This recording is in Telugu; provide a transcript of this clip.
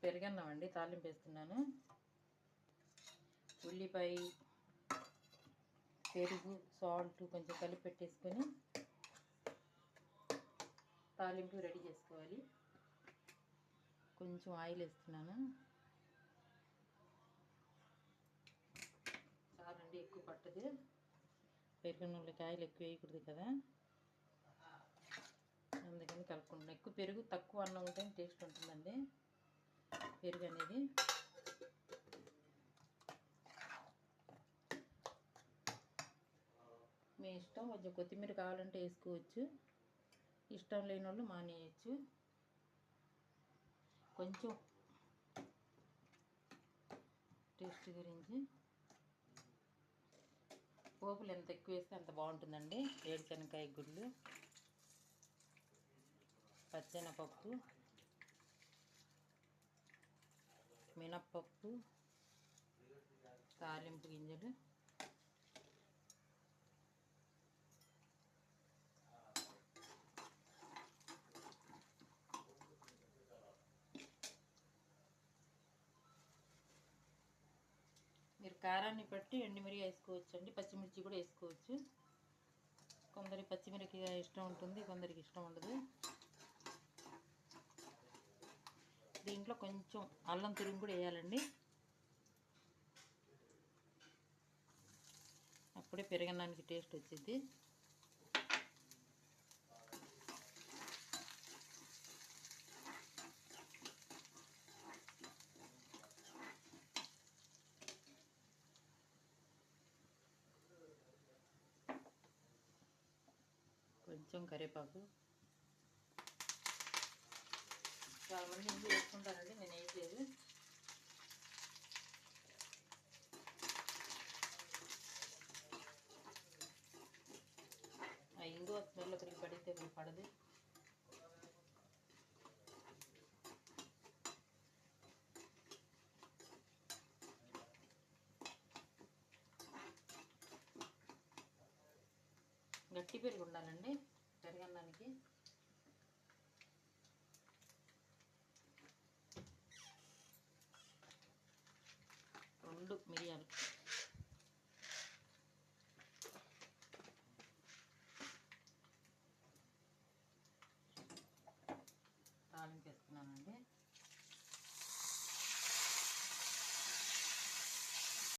పెరుగన్నం అండి, తాలింపు వేస్తున్నాను. ఉల్లిపాయ, పెరుగు, సాల్ట్ కొంచెం కలిపి పెట్టేసుకొని తాలింపు రెడీ చేసుకోవాలి. కొంచెం ఆయిల్ వేస్తున్నాను. చాలండి, ఎక్కువ పట్టదు. పెరుగున్నోళ్ళకి ఆయిల్ ఎక్కువ వేయకూడదు కదా, అందుకని కలుపుకుంటున్నాను. ఎక్కువ పెరుగు తక్కువ అన్నం ఉంటే టేస్ట్ ఉంటుందండి పెరుగు అనేది. మీ ఇష్టం, కొంచెం కొత్తిమీర కావాలంటే వేసుకోవచ్చు, ఇష్టం లేని వాళ్ళు మానేయచ్చు. కొంచెం టేస్ట్ గురించి పోపులు ఎంత ఎక్కువ వేస్తే అంత బాగుంటుందండి. వేరుశనగకాయ గుళ్ళు, పచ్చెనపప్పు, మినప్పప్పు, తాలింపు గింజలు, మీరు కారాన్ని బట్టి ఎండుమిరపకాయ వేసుకోవచ్చు అండి, పచ్చిమిర్చి కూడా వేసుకోవచ్చు. కొందరికి పచ్చిమిరపకాయ ఇష్టం ఉంటుంది, కొందరికి ఇష్టం ఉండదు. దీంట్లో కొంచెం అల్లం తురుము కూడా వేయాలండి, అప్పుడే పెరుగన్నానికి టేస్ట్ వచ్చింది. కొంచెం కరివేపాకు, చాలా మంది ఇంగు వేసుకుంటారండి, నేను వేయట్లేదు. ఆ ఇంగు స్మెల్ ఒకరికి పడితే పడదు. గట్టి పెరుగు ఉండాలండి పెరుగన్నానికి. రెండు మిరియాలు,